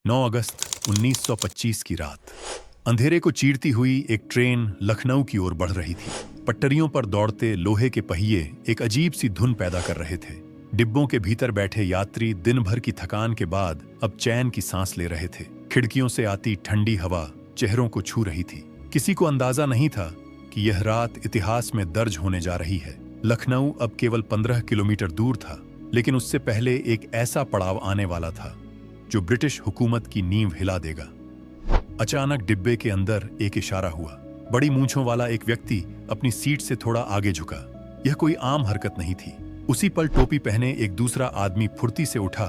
9 अगस्त 1925 की रात अंधेरे को चीरती हुई एक ट्रेन लखनऊ की ओर बढ़ रही थी। पटरियों पर दौड़ते लोहे के पहिए एक अजीब सी धुन पैदा कर रहे थे। डिब्बों के भीतर बैठे यात्री दिन भर की थकान के बाद अब चैन की सांस ले रहे थे। खिड़कियों से आती ठंडी हवा चेहरों को छू रही थी। किसी को अंदाजा नहीं था कि यह रात इतिहास में दर्ज होने जा रही है। लखनऊ अब केवल 15 किलोमीटर दूर था, लेकिन उससे पहले एक ऐसा पड़ाव आने वाला था जो ब्रिटिश हुकूमत की नींव हिला देगा। अचानक डिब्बे के अंदर एक इशारा हुआ। बड़ी मूंछों वाला एक व्यक्ति अपनी सीट से थोड़ा आगे झुका। यह कोई आम हरकत नहीं थी। उसी पल टोपी पहने एक दूसरा आदमी फुर्ती से उठा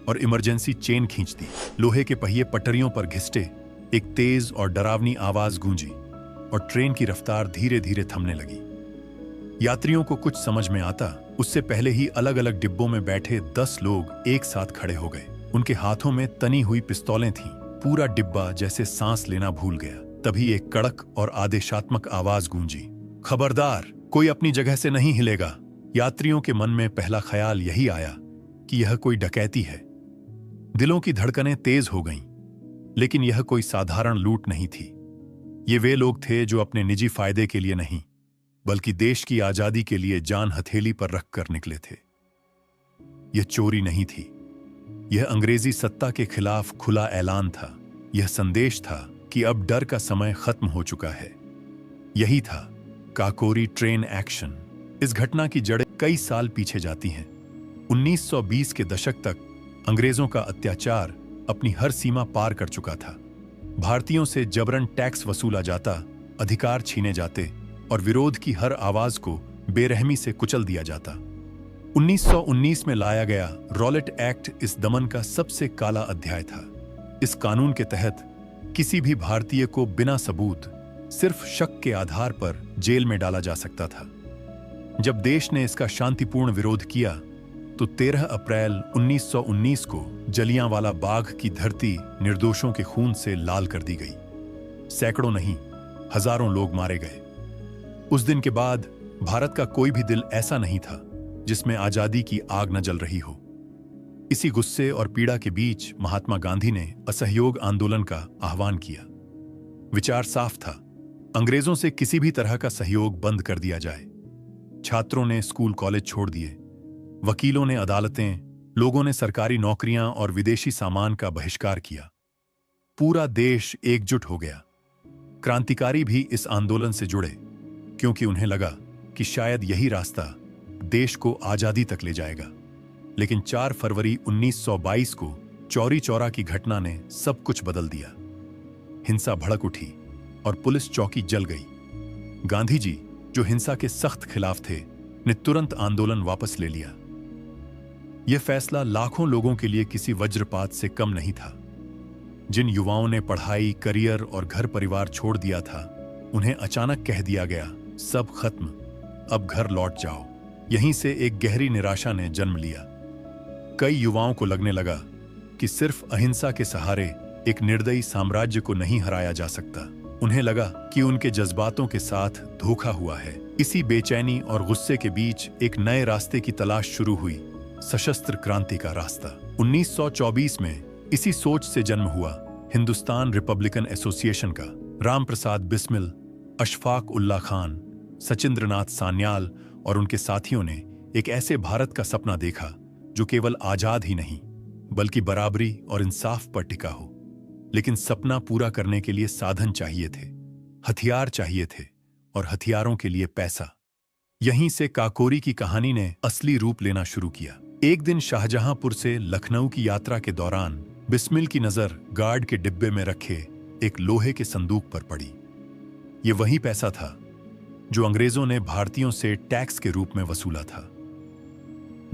और इमरजेंसी चेन खींच दी। लोहे के पहिए पटरियों पर घिसटे, एक तेज और डरावनी आवाज गूंजी और ट्रेन की रफ्तार धीरे धीरे थमने लगी। यात्रियों को कुछ समझ में आता उससे पहले ही अलग अलग डिब्बों में बैठे 10 लोग एक साथ खड़े हो गए। उनके हाथों में तनी हुई पिस्तौलें थीं। पूरा डिब्बा जैसे सांस लेना भूल गया। तभी एक कड़क और आदेशात्मक आवाज गूंजी, खबरदार, कोई अपनी जगह से नहीं हिलेगा। यात्रियों के मन में पहला ख्याल यही आया कि यह कोई डकैती है। दिलों की धड़कनें तेज हो गईं, लेकिन यह कोई साधारण लूट नहीं थी। ये वे लोग थे जो अपने निजी फायदे के लिए नहीं, बल्कि देश की आजादी के लिए जान हथेली पर रखकर निकले थे। यह चोरी नहीं थी, यह अंग्रेजी सत्ता के खिलाफ खुला ऐलान था। यह संदेश था कि अब डर का समय खत्म हो चुका है। यही था काकोरी ट्रेन एक्शन। इस घटना की जड़ें कई साल पीछे जाती हैं। 1920 के दशक तक अंग्रेजों का अत्याचार अपनी हर सीमा पार कर चुका था। भारतीयों से जबरन टैक्स वसूला जाता, अधिकार छीने जाते और विरोध की हर आवाज को बेरहमी से कुचल दिया जाता। 1919 में लाया गया रॉलेट एक्ट इस दमन का सबसे काला अध्याय था। इस कानून के तहत किसी भी भारतीय को बिना सबूत, सिर्फ शक के आधार पर जेल में डाला जा सकता था। जब देश ने इसका शांतिपूर्ण विरोध किया तो 13 अप्रैल 1919 को जलियांवाला बाग की धरती निर्दोषों के खून से लाल कर दी गई। सैकड़ों नहीं, हजारों लोग मारे गए। उस दिन के बाद भारत का कोई भी दिल ऐसा नहीं था जिसमें आजादी की आग न जल रही हो। इसी गुस्से और पीड़ा के बीच महात्मा गांधी ने असहयोग आंदोलन का आह्वान किया। विचार साफ था, अंग्रेजों से किसी भी तरह का सहयोग बंद कर दिया जाए। छात्रों ने स्कूल कॉलेज छोड़ दिए, वकीलों ने अदालतें, लोगों ने सरकारी नौकरियां और विदेशी सामान का बहिष्कार किया। पूरा देश एकजुट हो गया। क्रांतिकारी भी इस आंदोलन से जुड़े, क्योंकि उन्हें लगा कि शायद यही रास्ता देश को आजादी तक ले जाएगा। लेकिन 4 फरवरी 1922 को चौरी चौरा की घटना ने सब कुछ बदल दिया। हिंसा भड़क उठी और पुलिस चौकी जल गई। गांधी जी, जो हिंसा के सख्त खिलाफ थे, ने तुरंत आंदोलन वापस ले लिया। यह फैसला लाखों लोगों के लिए किसी वज्रपात से कम नहीं था। जिन युवाओं ने पढ़ाई, करियर और घर परिवार छोड़ दिया था, उन्हें अचानक कह दिया गया, सब खत्म, अब घर लौट जाओ। यहीं से एक गहरी निराशा ने जन्म लिया। कई युवाओं को लगने लगा कि सिर्फ अहिंसा के सहारे एक निर्दयी साम्राज्य को नहीं हराया जा सकता। उन्हें लगा कि उनके जज्बातों के साथ धोखा हुआ है। इसी बेचैनी और गुस्से के बीच एक नए रास्ते की तलाश शुरू हुई, सशस्त्र क्रांति का रास्ता। 1924 में इसी सोच से जन्म हुआ हिंदुस्तान रिपब्लिकन एसोसिएशन का। राम प्रसाद बिस्मिल, अशफाक उल्ला खान, सचिंद्रनाथ सान्याल और उनके साथियों ने एक ऐसे भारत का सपना देखा जो केवल आजाद ही नहीं, बल्कि बराबरी और इंसाफ पर टिका हो। लेकिन सपना पूरा करने के लिए साधन चाहिए थे, हथियार चाहिए थे, और हथियारों के लिए पैसा। यहीं से काकोरी की कहानी ने असली रूप लेना शुरू किया। एक दिन शाहजहांपुर से लखनऊ की यात्रा के दौरान बिस्मिल की नजर गार्ड के डिब्बे में रखे एक लोहे के संदूक पर पड़ी। यह वही पैसा था जो अंग्रेजों ने भारतीयों से टैक्स के रूप में वसूला था।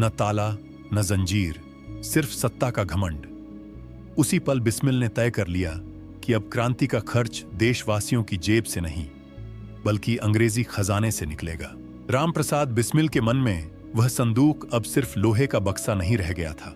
न ताला, न जंजीर, सिर्फ सत्ता का घमंड। उसी पल बिस्मिल ने तय कर लिया कि अब क्रांति का खर्च देशवासियों की जेब से नहीं, बल्कि अंग्रेजी खजाने से निकलेगा। राम प्रसाद बिस्मिल के मन में वह संदूक अब सिर्फ लोहे का बक्सा नहीं रह गया था।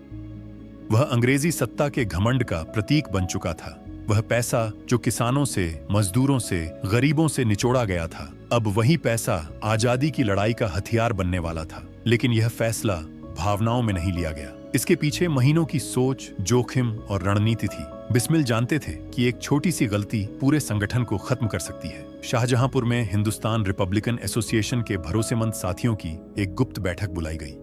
वह अंग्रेजी सत्ता के घमंड का प्रतीक बन चुका था। वह पैसा जो किसानों से, मजदूरों से, गरीबों से निचोड़ा गया था, अब वही पैसा आजादी की लड़ाई का हथियार बनने वाला था। लेकिन यह फैसला भावनाओं में नहीं लिया गया, इसके पीछे महीनों की सोच, जोखिम और रणनीति थी। बिस्मिल जानते थे कि एक छोटी सी गलती पूरे संगठन को खत्म कर सकती है। शाहजहांपुर में हिंदुस्तान रिपब्लिकन एसोसिएशन के भरोसेमंद साथियों की एक गुप्त बैठक बुलाई गई।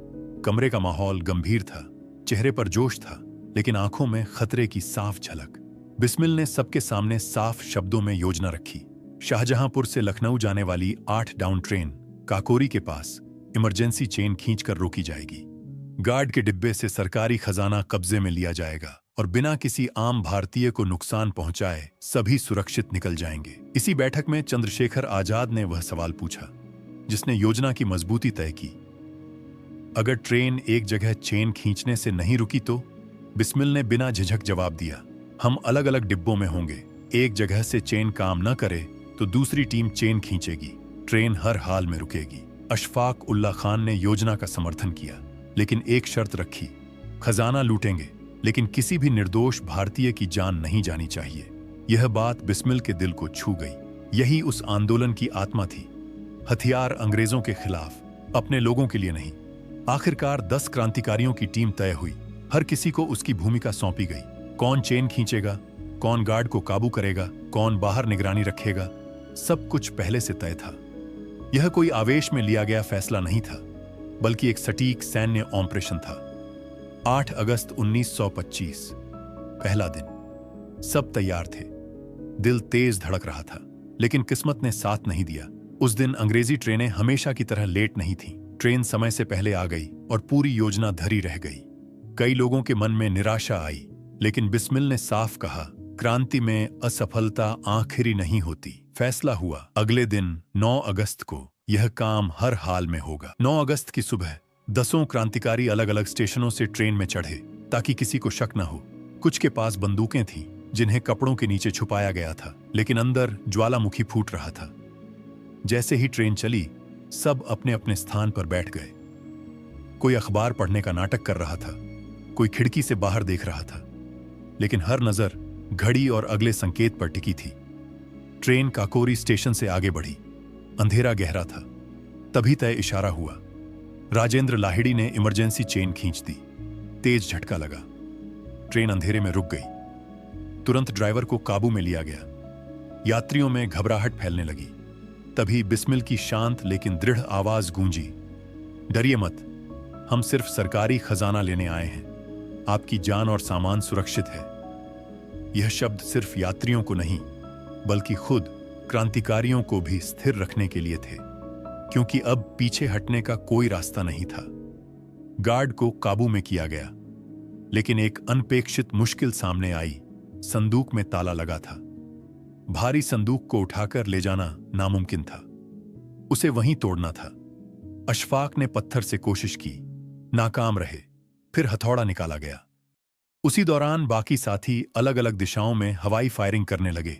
कमरे का माहौल गंभीर था, चेहरे पर जोश था, लेकिन आंखों में खतरे की साफ झलक। बिस्मिल ने सबके सामने साफ शब्दों में योजना रखी। शाहजहांपुर से लखनऊ जाने वाली 8 डाउन ट्रेन काकोरी के पास इमरजेंसी चेन खींचकर रोकी जाएगी। गार्ड के डिब्बे से सरकारी खजाना कब्जे में लिया जाएगा और बिना किसी आम भारतीय को नुकसान पहुंचाए सभी सुरक्षित निकल जाएंगे। इसी बैठक में चंद्रशेखर आजाद ने वह सवाल पूछा जिसने योजना की मजबूती तय की। अगर ट्रेन एक जगह चेन खींचने से नहीं रुकी तो? बिस्मिल ने बिना झिझक जवाब दिया, हम अलग अलग डिब्बों में होंगे। एक जगह से चेन काम न करे तो दूसरी टीम चेन खींचेगी। ट्रेन हर हाल में रुकेगी। अशफाक उल्ला खान ने योजना का समर्थन किया, लेकिन एक शर्त रखी, खजाना लूटेंगे लेकिन किसी भी निर्दोष भारतीय की जान नहीं जानी चाहिए। यह बात बिस्मिल के दिल को छू गई। यही उस आंदोलन की आत्मा थी। हथियार अंग्रेजों के खिलाफ, अपने लोगों के लिए नहीं। आखिरकार 10 क्रांतिकारियों की टीम तय हुई। हर किसी को उसकी भूमिका सौंपी गई। कौन चेन खींचेगा, कौन गार्ड को काबू करेगा, कौन बाहर निगरानी रखेगा, सब कुछ पहले से तय था। यह कोई आवेश में लिया गया फैसला नहीं था, बल्कि एक सटीक सैन्य ऑपरेशन था। 8 अगस्त 1925, पहला दिन। सब तैयार थे। दिल तेज धड़क रहा था, लेकिन किस्मत ने साथ नहीं दिया। उस दिन अंग्रेजी ट्रेनें हमेशा की तरह लेट नहीं थीं। ट्रेन समय से पहले आ गई और पूरी योजना धरी रह गई। कई लोगों के मन में निराशा आई, लेकिन बिस्मिल ने साफ कहा, क्रांति में असफलता आखिरी नहीं होती। फैसला हुआ, अगले दिन 9 अगस्त को यह काम हर हाल में होगा। 9 अगस्त की सुबह 10 क्रांतिकारी अलग अलग स्टेशनों से ट्रेन में चढ़े ताकि किसी को शक न हो। कुछ के पास बंदूकें थीं जिन्हें कपड़ों के नीचे छुपाया गया था, लेकिन अंदर ज्वालामुखी फूट रहा था। जैसे ही ट्रेन चली, सब अपने अपने स्थान पर बैठ गए। कोई अखबार पढ़ने का नाटक कर रहा था, कोई खिड़की से बाहर देख रहा था, लेकिन हर नजर घड़ी और अगले संकेत पर टिकी थी। ट्रेन काकोरी स्टेशन से आगे बढ़ी। अंधेरा गहरा था। तभी तय इशारा हुआ। राजेंद्र लाहिड़ी ने इमरजेंसी चेन खींच दी। तेज झटका लगा। ट्रेन अंधेरे में रुक गई। तुरंत ड्राइवर को काबू में लिया गया। यात्रियों में घबराहट फैलने लगी। तभी बिस्मिल की शांत लेकिन दृढ़ आवाज गूंजी, डरिए मत, हम सिर्फ सरकारी खजाना लेने आए हैं। आपकी जान और सामान सुरक्षित है। यह शब्द सिर्फ यात्रियों को नहीं, बल्कि खुद क्रांतिकारियों को भी स्थिर रखने के लिए थे, क्योंकि अब पीछे हटने का कोई रास्ता नहीं था। गार्ड को काबू में किया गया, लेकिन एक अनपेक्षित मुश्किल सामने आई। संदूक में ताला लगा था। भारी संदूक को उठाकर ले जाना नामुमकिन था। उसे वहीं तोड़ना था। अशफाक ने पत्थर से कोशिश की, नाकाम रहे। फिर हथौड़ा निकाला गया। उसी दौरान बाकी साथी अलग अलग दिशाओं में हवाई फायरिंग करने लगे।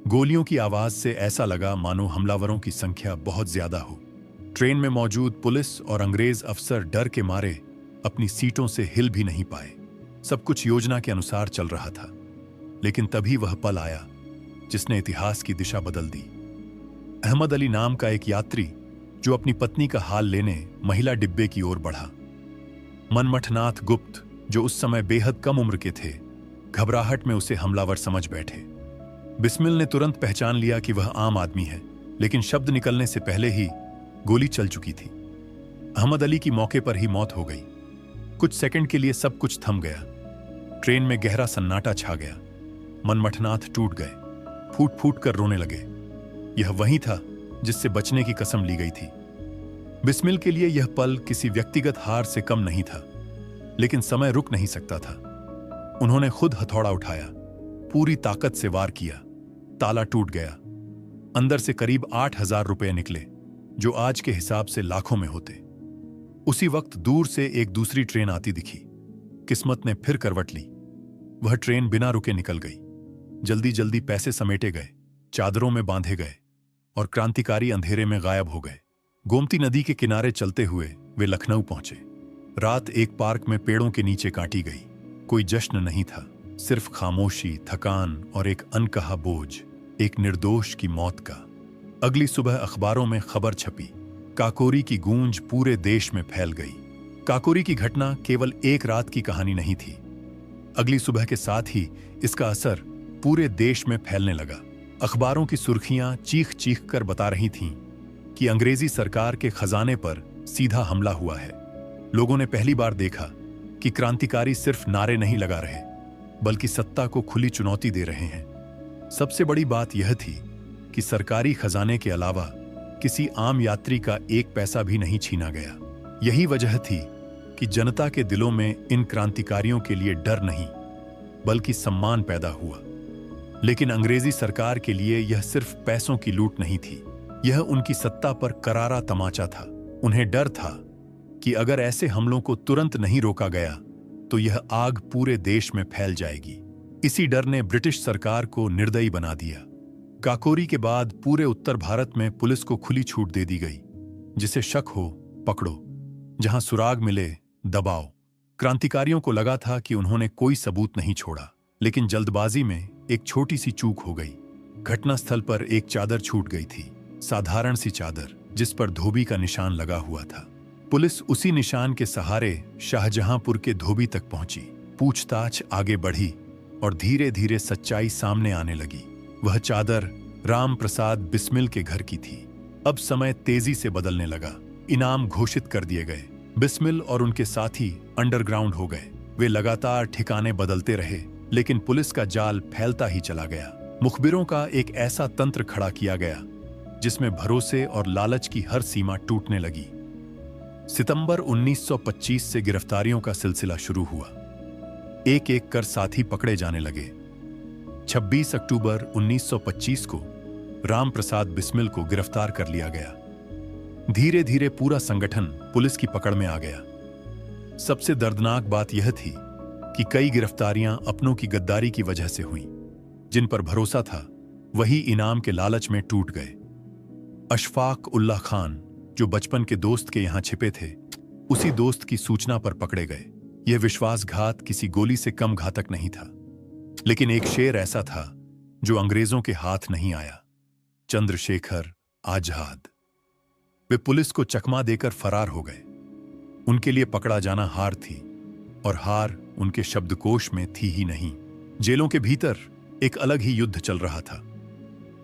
गोलियों की आवाज से ऐसा लगा मानो हमलावरों की संख्या बहुत ज्यादा हो। ट्रेन में मौजूद पुलिस और अंग्रेज अफसर डर के मारे अपनी सीटों से हिल भी नहीं पाए। सब कुछ योजना के अनुसार चल रहा था, लेकिन तभी वह पल आया जिसने इतिहास की दिशा बदल दी। अहमद अली नाम का एक यात्री जो अपनी पत्नी का हाल लेने महिला डिब्बे की ओर बढ़ा। मनमथनाथ गुप्त, जो उस समय बेहद कम उम्र के थे, घबराहट में उसे हमलावर समझ बैठे। बिस्मिल ने तुरंत पहचान लिया कि वह आम आदमी है, लेकिन शब्द निकलने से पहले ही गोली चल चुकी थी। अहमद अली की मौके पर ही मौत हो गई। कुछ सेकंड के लिए सब कुछ थम गया। ट्रेन में गहरा सन्नाटा छा गया। मनमथनाथ टूट गए, फूट फूट कर रोने लगे। यह वही था जिससे बचने की कसम ली गई थी। बिस्मिल के लिए यह पल किसी व्यक्तिगत हार से कम नहीं था, लेकिन समय रुक नहीं सकता था। उन्होंने खुद हथौड़ा उठाया, पूरी ताकत से वार किया। ताला टूट गया। अंदर से करीब 8,000 रुपए निकले, जो आज के हिसाब से लाखों में होते। उसी वक्त दूर से एक दूसरी ट्रेन आती दिखी। किस्मत ने फिर करवट ली। वह ट्रेन बिना रुके निकल गई। जल्दी जल्दी पैसे समेटे गए, चादरों में बांधे गए और क्रांतिकारी अंधेरे में गायब हो गए। गोमती नदी के किनारे चलते हुए वे लखनऊ पहुंचे। रात एक पार्क में पेड़ों के नीचे काटी गई। कोई जश्न नहीं था, सिर्फ खामोशी, थकान और एक अनकहा बोझ, एक निर्दोष की मौत का। अगली सुबह अखबारों में खबर छपी। काकोरी की गूंज पूरे देश में फैल गई। काकोरी की घटना केवल एक रात की कहानी नहीं थी। अगली सुबह के साथ ही इसका असर पूरे देश में फैलने लगा। अखबारों की सुर्खियां चीख चीख कर बता रही थीं कि अंग्रेजी सरकार के खजाने पर सीधा हमला हुआ है। लोगों ने पहली बार देखा कि क्रांतिकारी सिर्फ नारे नहीं लगा रहे, बल्कि सत्ता को खुली चुनौती दे रहे हैं। सबसे बड़ी बात यह थी कि सरकारी खजाने के अलावा किसी आम यात्री का एक पैसा भी नहीं छीना गया। यही वजह थी कि जनता के दिलों में इन क्रांतिकारियों के लिए डर नहीं, बल्कि सम्मान पैदा हुआ। लेकिन अंग्रेजी सरकार के लिए यह सिर्फ पैसों की लूट नहीं थी, यह उनकी सत्ता पर करारा तमाचा था। उन्हें डर था कि अगर ऐसे हमलों को तुरंत नहीं रोका गया तो यह आग पूरे देश में फैल जाएगी। इसी डर ने ब्रिटिश सरकार को निर्दयी बना दिया। काकोरी के बाद पूरे उत्तर भारत में पुलिस को खुली छूट दे दी गई। जिसे शक हो पकड़ो, जहां सुराग मिले दबाओ। क्रांतिकारियों को लगा था कि उन्होंने कोई सबूत नहीं छोड़ा, लेकिन जल्दबाजी में एक छोटी सी चूक हो गई। घटनास्थल पर एक चादर छूट गई थी, साधारण सी चादर जिस पर धोबी का निशान लगा हुआ था। पुलिस उसी निशान के सहारे शाहजहांपुर के धोबी तक पहुंची। पूछताछ आगे बढ़ी और धीरे धीरे सच्चाई सामने आने लगी। वह चादर राम प्रसाद बिस्मिल के घर की थी। अब समय तेजी से बदलने लगा। इनाम घोषित कर दिए गए। बिस्मिल और उनके साथी अंडरग्राउंड हो गए। वे लगातार ठिकाने बदलते रहे, लेकिन पुलिस का जाल फैलता ही चला गया। मुखबिरों का एक ऐसा तंत्र खड़ा किया गया जिसमें भरोसे और लालच की हर सीमा टूटने लगी। सितंबर 1925 से गिरफ्तारियों का सिलसिला शुरू हुआ। एक एक कर साथी पकड़े जाने लगे। 26 अक्टूबर 1925 को राम प्रसाद बिस्मिल को गिरफ्तार कर लिया गया। धीरे धीरे पूरा संगठन पुलिस की पकड़ में आ गया। सबसे दर्दनाक बात यह थी कि कई गिरफ्तारियां अपनों की गद्दारी की वजह से हुईं। जिन पर भरोसा था वही इनाम के लालच में टूट गए। अशफाक उल्लाह खान, जो बचपन के दोस्त के यहां छिपे थे, उसी दोस्त की सूचना पर पकड़े गए। यह विश्वासघात किसी गोली से कम घातक नहीं था, लेकिन एक शेर ऐसा था जो अंग्रेजों के हाथ नहीं आया। चंद्रशेखर आजाद। वे पुलिस को चकमा देकर फरार हो गए। उनके लिए पकड़ा जाना हार थी, और हार उनके शब्दकोश में थी ही नहीं। जेलों के भीतर एक अलग ही युद्ध चल रहा था।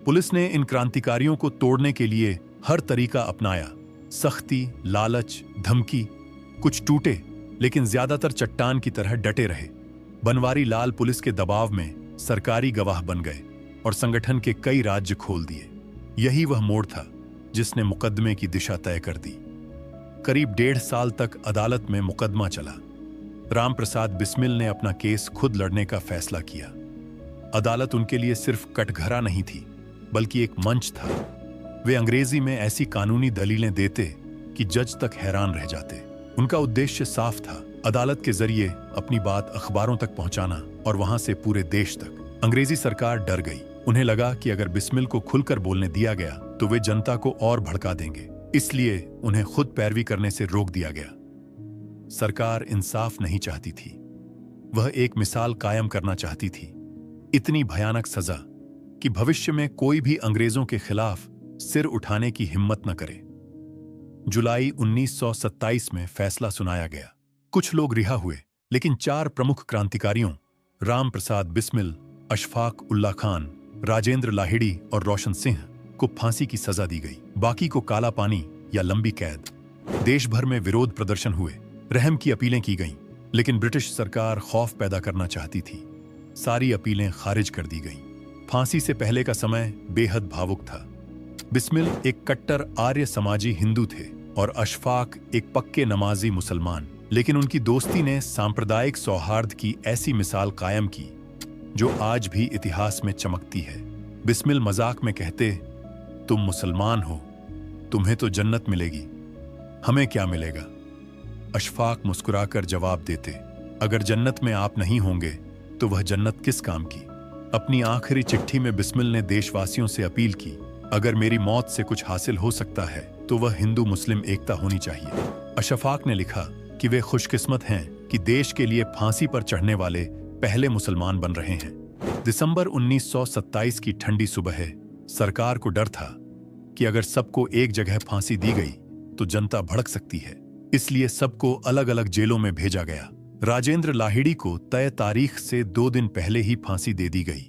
पुलिस ने इन क्रांतिकारियों को तोड़ने के लिए हर तरीका अपनाया। सख्ती, लालच, धमकी। कुछ टूटे, लेकिन ज्यादातर चट्टान की तरह डटे रहे। बनवारी लाल पुलिस के दबाव में सरकारी गवाह बन गए और संगठन के कई राज्य खोल दिए। यही वह मोड़ था जिसने मुकदमे की दिशा तय कर दी। करीब 1.5 साल तक अदालत में मुकदमा चला। राम प्रसाद बिस्मिल ने अपना केस खुद लड़ने का फैसला किया। अदालत उनके लिए सिर्फ कटघरा नहीं थी, बल्कि एक मंच था। वे अंग्रेजी में ऐसी कानूनी दलीलें देते कि जज तक हैरान रह जाते। उनका उद्देश्य साफ था, अदालत के जरिए अपनी बात अखबारों तक पहुंचाना और वहां से पूरे देश तक। अंग्रेजी सरकार डर गई। उन्हें लगा कि अगर बिस्मिल को खुलकर बोलने दिया गया तो वे जनता को और भड़का देंगे, इसलिए उन्हें खुद पैरवी करने से रोक दिया गया। सरकार इंसाफ नहीं चाहती थी, वह एक मिसाल कायम करना चाहती थी। इतनी भयानक सजा कि भविष्य में कोई भी अंग्रेजों के खिलाफ सिर उठाने की हिम्मत न करे। जुलाई 1927 में फैसला सुनाया गया। कुछ लोग रिहा हुए, लेकिन 4 प्रमुख क्रांतिकारियों राम प्रसाद बिस्मिल, अशफाक उल्लाह खान, राजेंद्र लाहिड़ी और रोशन सिंह को फांसी की सजा दी गई। बाकी को काला पानी या लंबी कैद। देश भर में विरोध प्रदर्शन हुए, रहम की अपीलें की गईं, लेकिन ब्रिटिश सरकार खौफ पैदा करना चाहती थी। सारी अपीलें खारिज कर दी गईं। फांसी से पहले का समय बेहद भावुक था। बिस्मिल एक कट्टर आर्य समाजी हिंदू थे और अशफाक एक पक्के नमाजी मुसलमान, लेकिन उनकी दोस्ती ने सांप्रदायिक सौहार्द की ऐसी मिसाल कायम की जो आज भी इतिहास में चमकती है। बिस्मिल मजाक में कहते, तुम मुसलमान हो, तुम्हें तो जन्नत मिलेगी, हमें क्या मिलेगा? अशफाक मुस्कुराकर जवाब देते, अगर जन्नत में आप नहीं होंगे तो वह जन्नत किस काम की? अपनी आखिरी चिट्ठी में बिस्मिल ने देशवासियों से अपील की, अगर मेरी मौत से कुछ हासिल हो सकता है तो वह हिंदू मुस्लिम एकता होनी चाहिए। अशफाक ने लिखा कि वे खुशकिस्मत हैं कि देश के लिए फांसी पर चढ़ने वाले पहले मुसलमान बन रहे हैं। दिसंबर 1927 की ठंडी सुबह सरकार को डर था कि अगर सबको एक जगह फांसी दी गई तो जनता भड़क सकती है। इसलिए सबको अलग अलग जेलों में भेजा गया। राजेंद्र लाहिड़ी को तय तारीख से 2 दिन पहले ही फांसी दे दी गई।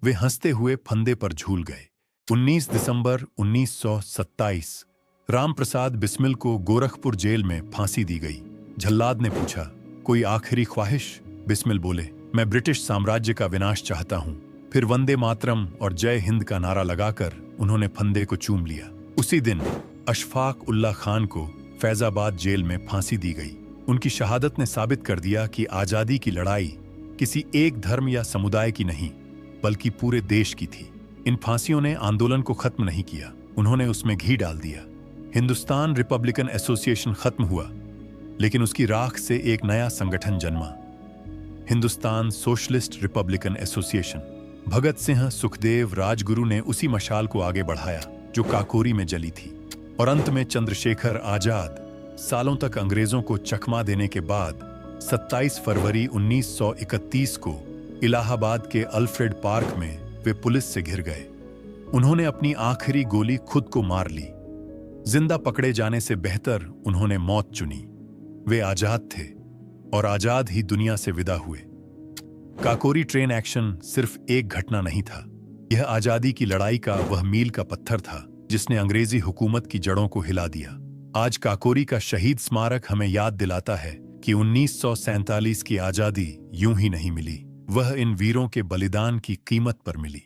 वे हंसते हुए फंदे पर झूल गए। 19 दिसंबर 1927 रामप्रसाद बिस्मिल को गोरखपुर जेल में फांसी दी गई। झल्लाद ने पूछा, कोई आखिरी ख्वाहिश? बिस्मिल बोले, मैं ब्रिटिश साम्राज्य का विनाश चाहता हूं। फिर वंदे मातरम और जय हिंद का नारा लगाकर उन्होंने फंदे को चूम लिया। उसी दिन अशफाक उल्ला खान को फैजाबाद जेल में फांसी दी गई। उनकी शहादत ने साबित कर दिया कि आजादी की लड़ाई किसी एक धर्म या समुदाय की नहीं, बल्कि पूरे देश की थी। इन फांसियों ने आंदोलन को खत्म नहीं किया, उन्होंने उसमें घी डाल दिया। हिंदुस्तान रिपब्लिकन एसोसिएशन खत्म हुआ, लेकिन उसकी राख से एक नया संगठन जन्मा, Hindustan socialist Republican association. Bhagat Singh, Sukhdev, Rajguru ने उसी मशाल को आगे बढ़ाया जो काकोरी में जली थी। और अंत में चंद्रशेखर आजाद सालों तक अंग्रेजों को चकमा देने के बाद 27 फरवरी 1931 को इलाहाबाद के अल्फ्रेड पार्क में वे पुलिस से घिर गए। उन्होंने अपनी आखिरी गोली खुद को मार ली। जिंदा पकड़े जाने से बेहतर उन्होंने मौत चुनी। वे आजाद थे और आजाद ही दुनिया से विदा हुए। काकोरी ट्रेन एक्शन सिर्फ एक घटना नहीं था, यह आजादी की लड़ाई का वह मील का पत्थर था जिसने अंग्रेजी हुकूमत की जड़ों को हिला दिया। आज काकोरी का शहीद स्मारक हमें याद दिलाता है कि 1947 की आजादी यूं ही नहीं मिली, वह इन वीरों के बलिदान की कीमत पर मिली।